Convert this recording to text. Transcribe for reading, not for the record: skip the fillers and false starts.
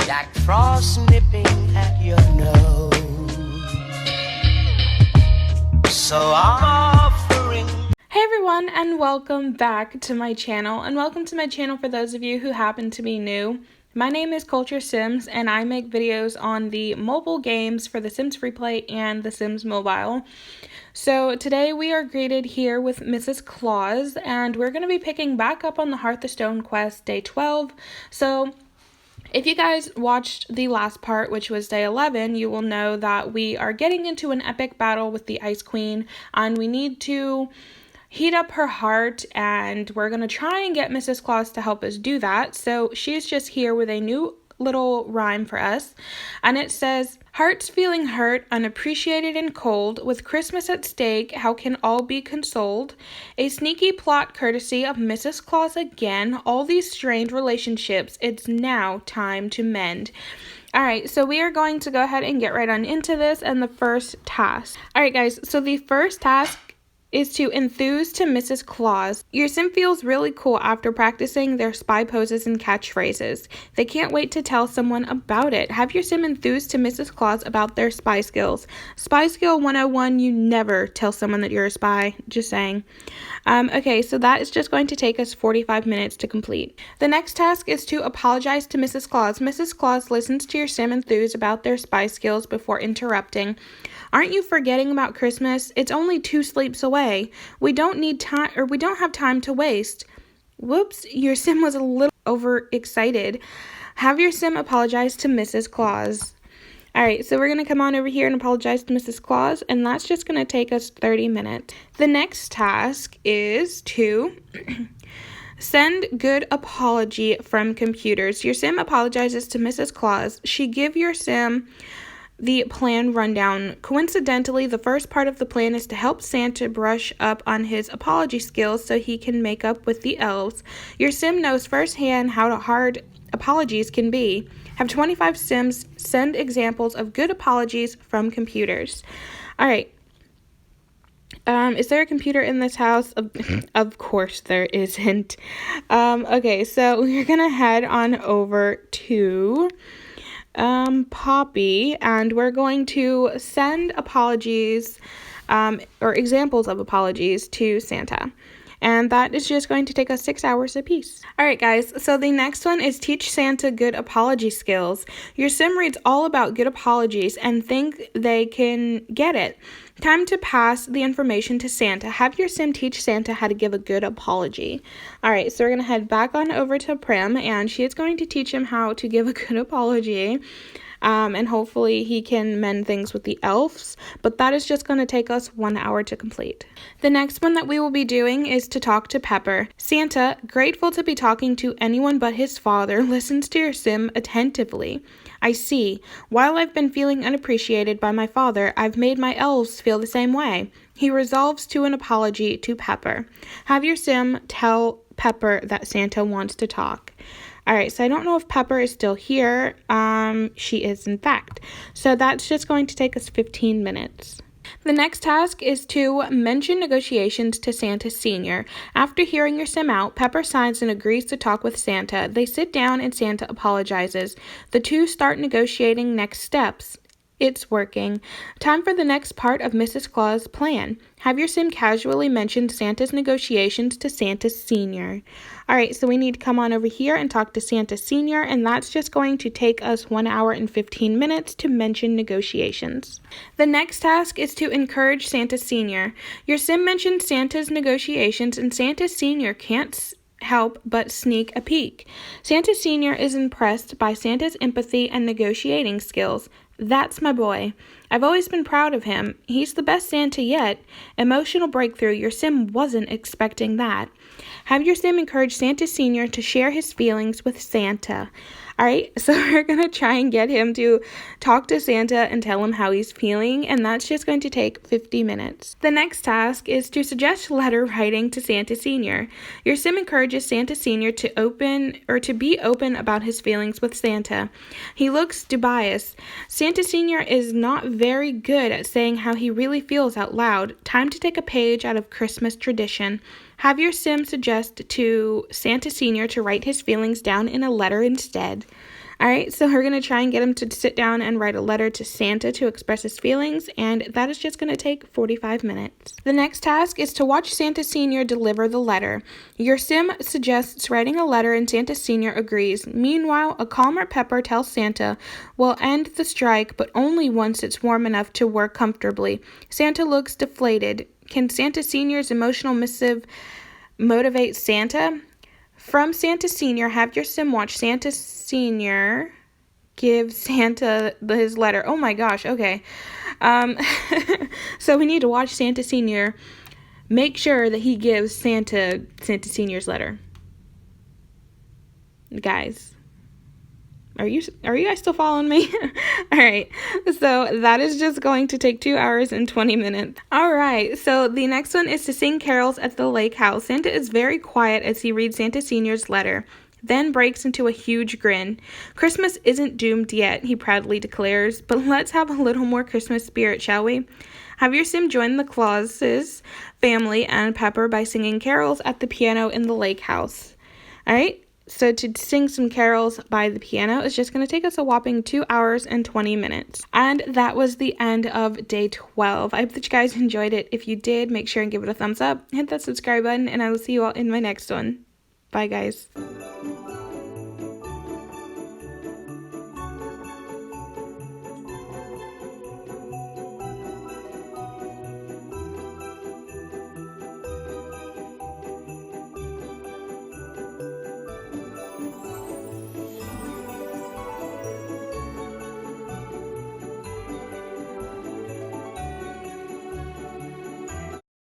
Jack Frost nipping at your nose. So I'm offering. Hey everyone, and welcome back to my channel, and welcome to my channel for those of you who happen to be new. My name is Culture Sims, and I make videos on the mobile games for The Sims FreePlay and The Sims Mobile. So today we are greeted here with Mrs. Claus, and we're going to be picking back up on the Hearth of Stone quest, day 12. So if you guys watched the last part, which was day 11, you will know that we are getting into an epic battle with the Ice Queen, and we need to heat up her heart, and we're going to try and get Mrs. Claus to help us do that. So she's just here with a new little rhyme for us, and it says, "Hearts feeling hurt, unappreciated and cold, with Christmas at stake, how can all be consoled? A sneaky plot courtesy of Mrs. Claus again, all these strained relationships, it's now time to mend." Alright, so we are going to go ahead and get right on into this and the first task. Alright guys, so the first task is to enthuse to Mrs. Claus. Your sim feels really cool after practicing their spy poses and catchphrases. They can't wait to tell someone about it. Have your sim enthuse to Mrs. Claus about their spy skills. Spy skill 101, you never tell someone that you're a spy. Just saying. Okay, so that is just going to take us 45 minutes to complete. The next task is to apologize to Mrs. Claus. Mrs. Claus listens to your sim enthuse about their spy skills before interrupting. "Aren't you forgetting about Christmas? It's only 2 sleeps away. We don't have time to waste." Whoops, your sim was a little overexcited. Have your sim apologize to Mrs. Claus. Alright, so we're going to come on over here and apologize to Mrs. Claus, and that's just going to take us 30 minutes. The next task is to send good apology from computers. Your sim apologizes to Mrs. Claus. She give your sim the plan rundown. Coincidentally, the first part of the plan is to help Santa brush up on his apology skills so he can make up with the elves. Your sim knows firsthand how hard apologies can be. Have 25 sims send examples of good apologies from computers. Alright. Is there a computer in this house? Of course there isn't. Okay, so we're gonna head on over to Poppy, and we're going to send apologies or examples of apologies to Santa, and that is just going to take us 6 hours apiece. Alright guys, so the next one is teach Santa good apology skills. Your sim reads all about good apologies and think they can get it. Time to pass the information to Santa. Have your sim teach Santa how to give a good apology. Alright, so we're going to head back on over to Prim, and she is going to teach him how to give a good apology. And hopefully he can mend things with the elves, but that is just going to take us 1 hour to complete. The next one that we will be doing is to talk to Pepper. Santa, grateful to be talking to anyone but his father, listens to your sim attentively. I see. While I've been feeling unappreciated by my father, I've made my elves feel the same way. He resolves to an apology to Pepper. Have your sim tell Pepper that Santa wants to talk. Alright, so I don't know if Pepper is still here. She is in fact. So that's just going to take us 15 minutes. The next task is to mention negotiations to Santa Sr. After hearing your sim out, Pepper signs and agrees to talk with Santa. They sit down and Santa apologizes. The two start negotiating next steps. It's working. Time for the next part of Mrs. Claus' plan. Have your sim casually mention Santa's negotiations to Santa Sr. Alright, so we need to come on over here and talk to Santa Sr., and that's just going to take us 1 hour and 15 minutes to mention negotiations. The next task is to encourage Santa Sr. Your sim mentions Santa's negotiations, and Santa Sr. can't help but sneak a peek. Santa Sr. is impressed by Santa's empathy and negotiating skills. That's my boy. I've always been proud of him. He's the best Santa yet. Emotional breakthrough. Your sim wasn't expecting that. Have your sim encourage Santa Sr. to share his feelings with Santa. Alright, so we're going to try and get him to talk to Santa and tell him how he's feeling, and that's just going to take 50 minutes. The next task is to suggest letter writing to Santa Sr. Your sim encourages Santa Sr. to be open about his feelings with Santa. He looks dubious. Santa Sr. is not very good at saying how he really feels out loud. Time to take a page out of Christmas tradition. Have your sim suggest to Santa Sr. to write his feelings down in a letter instead. All right, so we're going to try and get him to sit down and write a letter to Santa to express his feelings, and that is just going to take 45 minutes. The next task is to watch Santa Sr. deliver the letter. Your sim suggests writing a letter and Santa Sr. agrees. Meanwhile, a calmer Pepper tells Santa we'll end the strike, but only once it's warm enough to work comfortably. Santa looks deflated. Can Santa Sr.'s emotional missive motivate Santa? From Santa Sr., have your sim watch Santa Sr. give Santa his letter. Oh my gosh, okay. So we need to watch Santa Sr. make sure that he gives Santa Sr.'s letter. Guys, are you guys still following me? All right, so that is just going to take 2 hours and 20 minutes. All right, so the next one is to sing carols at the lake house. Santa is very quiet as he reads Santa Sr.'s letter, then breaks into a huge grin. Christmas isn't doomed yet, he proudly declares, but let's have a little more Christmas spirit, shall we? Have your sim join the Clauses family and Pepper by singing carols at the piano in the lake house. All right. So to sing some carols by the piano is just going to take us a whopping 2 hours and 20 minutes. And that was the end of day 12. I hope that you guys enjoyed it. If you did, make sure and give it a thumbs up, hit that subscribe button, and I will see you all in my next one. Bye, guys.